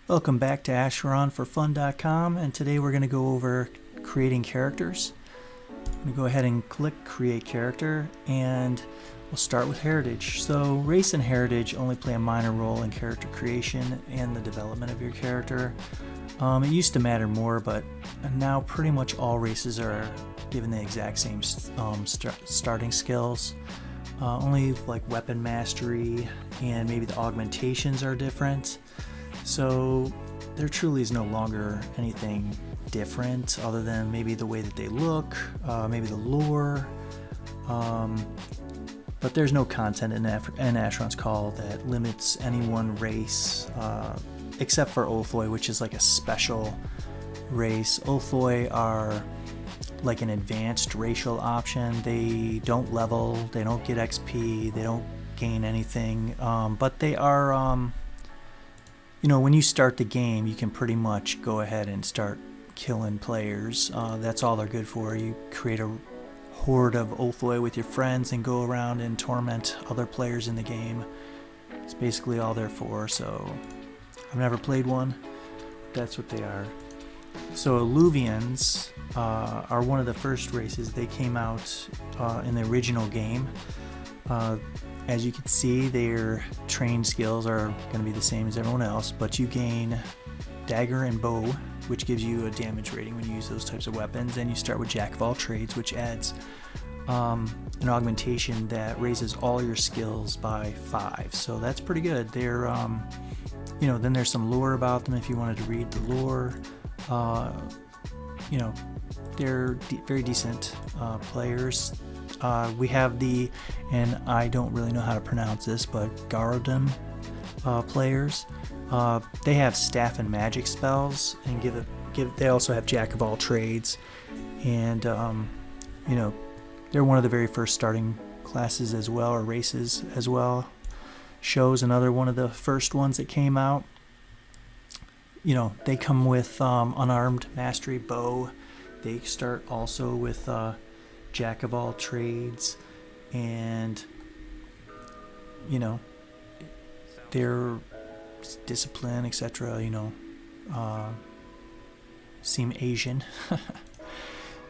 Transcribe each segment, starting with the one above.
Welcome back to Asheron for Fun.com, and today we're going to go over creating characters. I'm going to go ahead and click Create Character, and we'll start with Heritage. So race and heritage only play a minor role in character creation and the development of your character. It used to matter more, but now pretty much all races are given the exact same starting skills. Only like weapon mastery and maybe the augmentations are different. So there truly is no longer anything different other than maybe the way that they look, maybe the lore, but there's no content in Asheron's Call that limits any one race, except for Ulthoi, which is like a special race. Ulthoi are like an advanced racial option. They don't level, they don't get XP, they don't gain anything, but they are when you start the game, you can pretty much go ahead and start killing players. That's all they're good for. You create a horde of Ulthoi with your friends and go around and torment other players in the game. It's basically all they're for. So I've never played one. That's what they are. So Lugians are one of the first races. They came out in the original game. As you can see, their trained skills are going to be the same as everyone else, but you gain dagger and bow, which gives you a damage rating when you use those types of weapons, and you start with Jack of all trades, which adds an augmentation that raises all your skills by 5. So that's pretty good. They're, then there's some lore about them if you wanted to read the lore. They're very decent players. We have and I don't really know how to pronounce this, but Garden players. They have staff and magic spells, and they also have Jack of all trades, and they're one of the very first starting classes as well, or races as well. Shows another one of the first ones that came out. They come with unarmed mastery bow. They start also with Jack of all trades, and their discipline, etc. Seem Asian.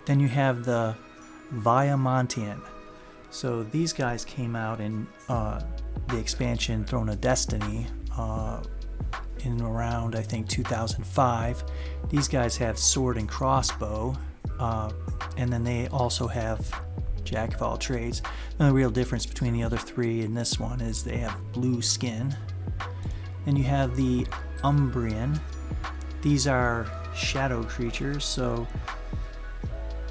Then you have the Viamontian. So these guys came out in the expansion Throne of Destiny in around, I think, 2005. These guys have sword and crossbow. And then they also have Jack of all trades. The real difference between the other three and this one is they have blue skin. Then you have the Umbreon. These are shadow creatures, so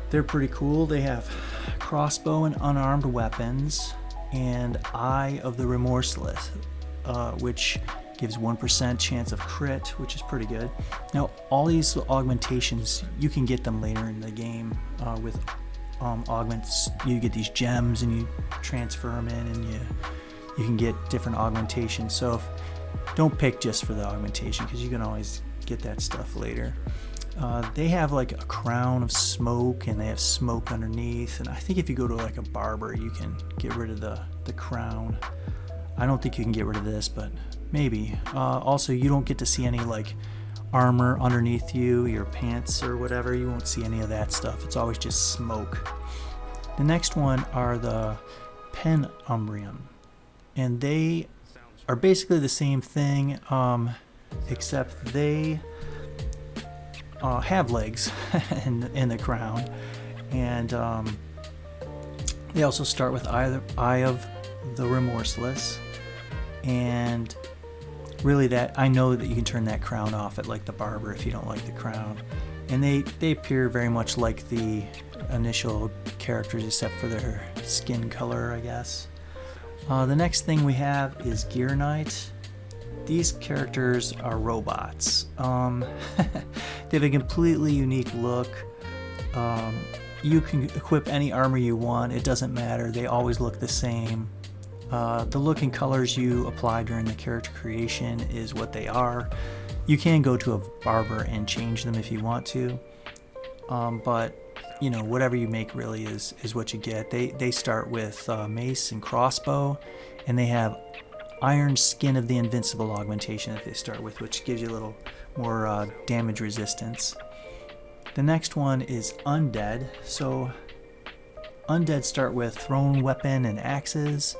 they're pretty cool. They have crossbow and unarmed weapons, and Eye of the Remorseless, which gives 1% chance of crit, which is pretty good. Now, all these augmentations, you can get them later in the game with augments. You get these gems and you transfer them in, and you can get different augmentations. So don't pick just for the augmentation, because you can always get that stuff later. They have like a crown of smoke, and they have smoke underneath. And I think if you go to like a barber, you can get rid of the crown. I don't think you can get rid of this, but maybe. Also, you don't get to see any like armor underneath your pants or whatever. You won't see any of that stuff. It's always just smoke. The next one are the Pen Umbreon, and they are basically the same thing, except they have legs in the crown, and they also start with Eye of the Remorseless. And really, that I know that you can turn that crown off at like the barber if you don't like the crown. And they appear very much like the initial characters, except for their skin color, I guess. The next thing we have is Gear Knight. These characters are robots. They have a completely unique look. You can equip any armor you want. It doesn't matter. They always look the same. The look and colors you apply during the character creation is what they are. You can go to a barber and change them if you want to, but whatever you make really is what you get. They start with mace and crossbow, and they have Iron Skin of the Invincible augmentation that they start with, which gives you a little more damage resistance. The next one is Undead. So Undead start with thrown weapon and axes,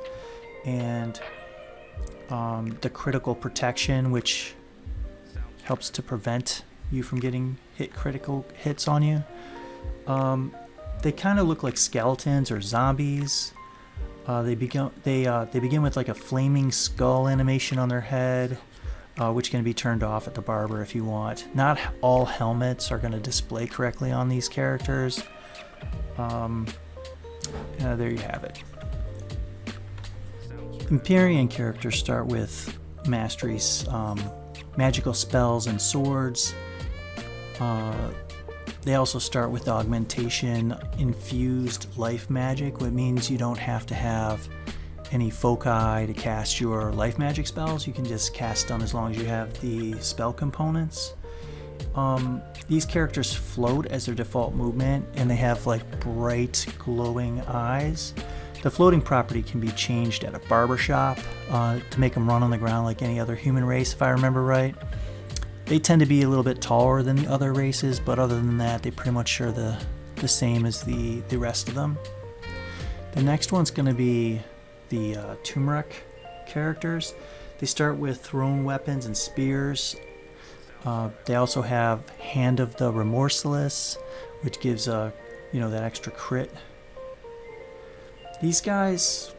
and the critical protection, which helps to prevent you from getting critical hits on you. They kind of look like skeletons or zombies. They begin with like a flaming skull animation on their head, which can be turned off at the barber if you want. Not all helmets are going to display correctly on these characters. There you have it. Empyrean characters start with masteries, magical spells and swords. They also start with augmentation infused life magic, which means you don't have to have any foci to cast your life magic spells. You can just cast them as long as you have the spell components. These characters float as their default movement, and they have like bright glowing eyes. The floating property can be changed at a barbershop to make them run on the ground like any other human race, if I remember right. They tend to be a little bit taller than the other races, but other than that, they pretty much are the same as the rest of them. The next one's going to be the Turmeric characters. They start with thrown weapons and spears. They also have Hand of the Remorseless, which gives that extra crit. These guys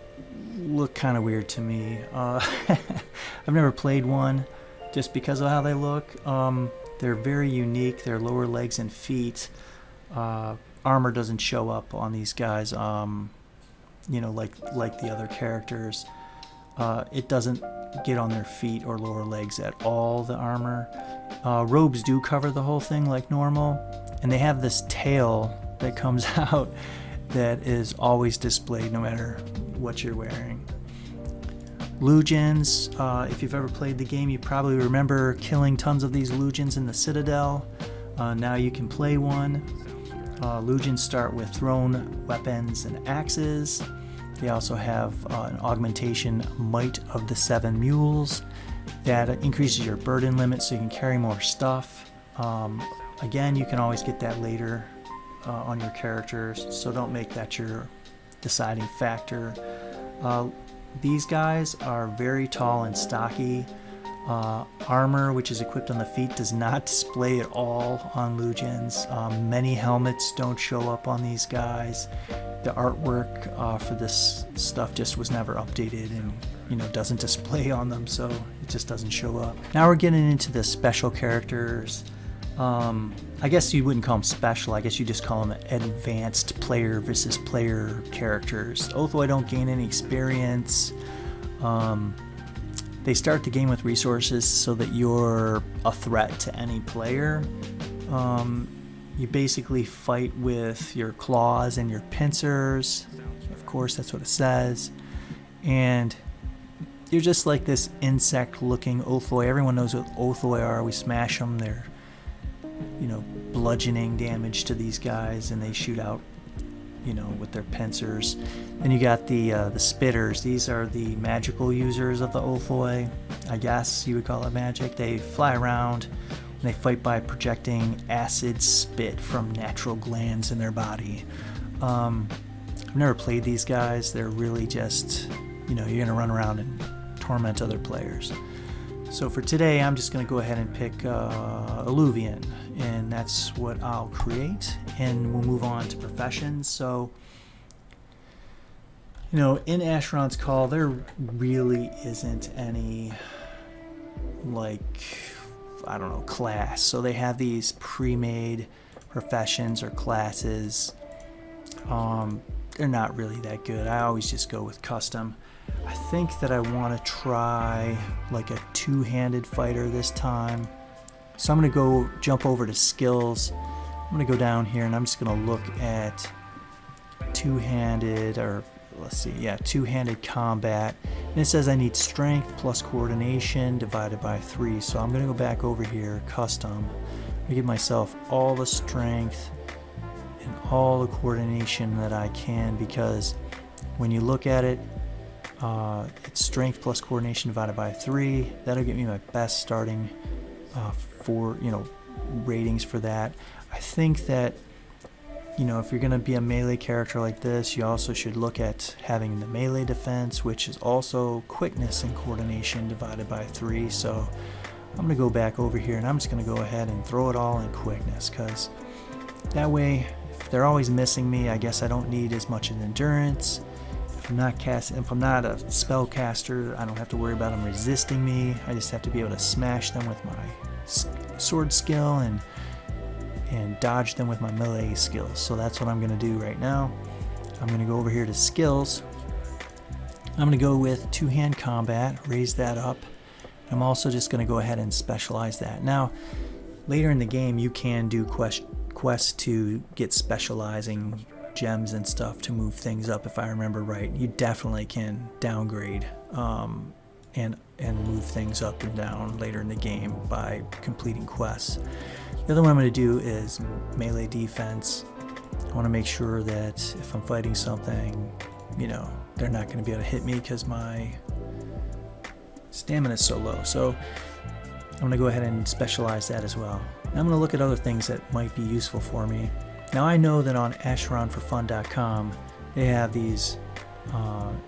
look kind of weird to me. I've never played one just because of how they look. They're very unique. Their lower legs and feet. Armor doesn't show up on these guys, like the other characters. It doesn't get on their feet or lower legs at all, the armor. Robes do cover the whole thing like normal, and they have this tail that comes out that is always displayed no matter what you're wearing. Lugians, if you've ever played the game, you probably remember killing tons of these Lugians in the Citadel. Now you can play one. Lugians start with thrown weapons and axes. They also have an augmentation, Might of the Seven Mules, that increases your burden limit so you can carry more stuff. Again, you can always get that later on your characters, so don't make that your deciding factor. These guys are very tall and stocky. Armor, which is equipped on the feet, does not display at all on Lugians. Many helmets don't show up on these guys. The artwork for this stuff just was never updated and doesn't display on them, so it just doesn't show up. Now we're getting into the special characters. I guess you wouldn't call them special, I guess you just call them advanced player versus player characters. Othoi don't gain any experience. They start the game with resources so that you're a threat to any player. You basically fight with your claws and your pincers. Of course, that's what it says. And you're just like this insect-looking Othoi. Everyone knows what Othoi are. We smash them. They're, bludgeoning damage to these guys, and they shoot out, with their pincers. Then you got the spitters. These are the magical users of the Othoi. I guess you would call it magic. They fly around and they fight by projecting acid spit from natural glands in their body. I've never played these guys. They're really just, you're gonna run around and torment other players. So for today, I'm just gonna go ahead and pick Alluvian, and that's what I'll create, and we'll move on to professions. So, in Asheron's Call, there really isn't any, class. So they have these pre-made professions or classes. They're not really that good. I always just go with custom. I think that I want to try like a two-handed fighter this time. So I'm going to go jump over to skills. I'm going to go down here and I'm just going to look at two-handed, or two-handed combat. And it says I need strength plus coordination divided by 3. So I'm going to go back over here, custom. I'm going to give myself all the strength and all the coordination that I can, because when you look at it, it's strength plus coordination divided by 3. That'll get me my best starting for, ratings for that. I think that, if you're going to be a melee character like this, you also should look at having the melee defense, which is also quickness and coordination divided by 3. So I'm going to go back over here and I'm just going to go ahead and throw it all in quickness, because that way, if they're always missing me, I guess I don't need as much an endurance. If I'm not a spellcaster, I don't have to worry about them resisting me. I just have to be able to smash them with my sword skill and dodge them with my melee skills. So that's what I'm going to do right now. I'm going to go over here to skills. I'm going to go with two-hand combat, raise that up. I'm also just going to go ahead and specialize that. Now, later in the game, you can do quests to get specializing gems and stuff to move things up, if I remember right. You definitely can downgrade and move things up and down later in the game by completing quests. The other one I'm going to do is melee defense. I want to make sure that if I'm fighting something, they're not going to be able to hit me because my stamina is so low. So I'm going to go ahead and specialize that as well. Now I'm going to look at other things that might be useful for me. Now I know that on AsheronForFun.com they have these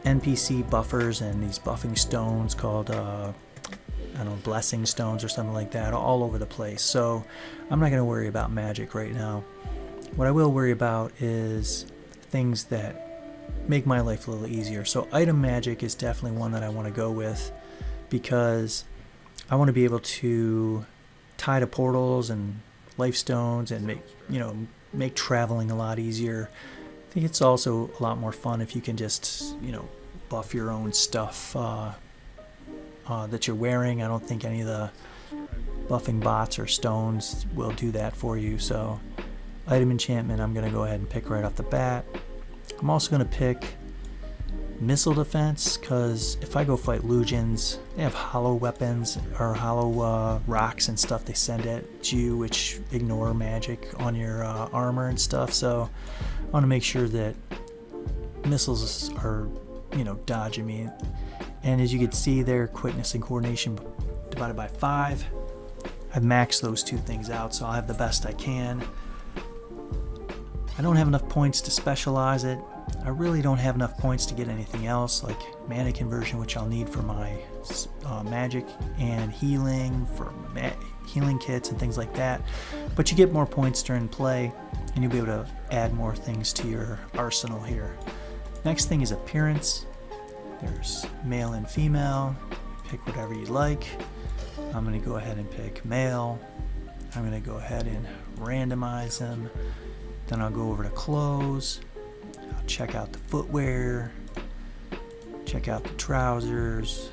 NPC buffers and these buffing stones called blessing stones or something like that, all over the place. So I'm not going to worry about magic right now. What I will worry about is things that make my life a little easier. So item magic is definitely one that I want to go with, because I want to be able to tie to portals and life stones and make traveling a lot easier. I think it's also a lot more fun if you can just buff your own stuff that you're wearing. I don't think any of the buffing bots or stones will do that for you. So item enchantment I'm going to go ahead and pick right off the bat. I'm also going to pick missile defense, because if I go fight Lugians, they have hollow weapons or hollow rocks and stuff they send at you, which ignore magic on your armor and stuff. So I want to make sure that missiles are dodging me. And as you can see there, quickness and coordination divided by 5. I've maxed those two things out, so I'll have the best I can. I don't have enough points to specialize it. I really don't have enough points to get anything else, like mana conversion, which I'll need for my magic, and healing for healing kits and things like that. But you get more points during play, and you'll be able to add more things to your arsenal here. Next thing is appearance. There's male and female. Pick whatever you like. I'm going to go ahead and pick male. I'm going to go ahead and randomize them. Then I'll go over to clothes. I'll check out the footwear. Check out the trousers,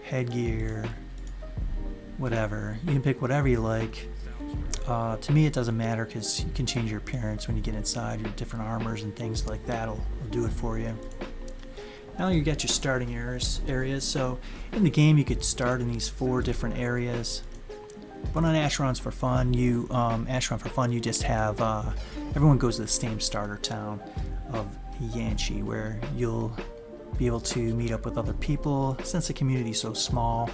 headgear, whatever. You can pick whatever you like. To me, it doesn't matter, because you can change your appearance when you get inside. Your different armors and things like that will do it for you. Now you got your starting areas. So in the game, you could start in these 4 different areas. But on Asheron's for Fun, you just have everyone goes to the same starter town of Yanchi, where you'll be able to meet up with other people. Since the community is so small,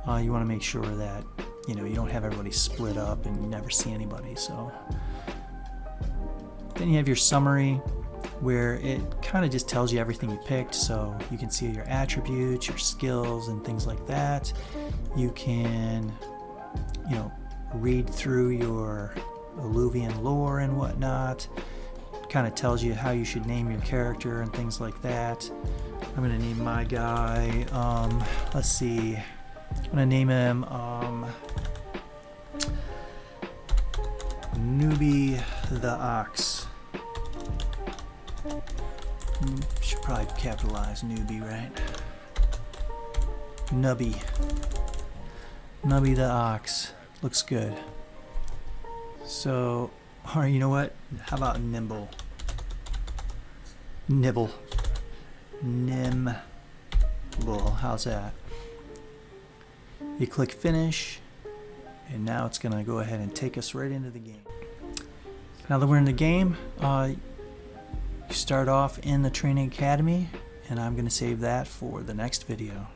you want to make sure that you don't have everybody split up and you never see anybody. So then you have your summary, where it kind of just tells you everything you picked, so you can see your attributes, your skills, and things like that. You can read through your Lugian lore and whatnot. It kind of tells you how you should name your character and things like that. I'm going to name my guy, let's see, I'm going to name him Newbie the Ox. Should probably capitalize newbie, right? Nubby the Ox. Looks good. So, alright, you know what? How about Nimble? Nimble. How's that? You click finish, and now it's going to go ahead and take us right into the game. Now that we're in the game, you start off in the training academy, and I'm going to save that for the next video.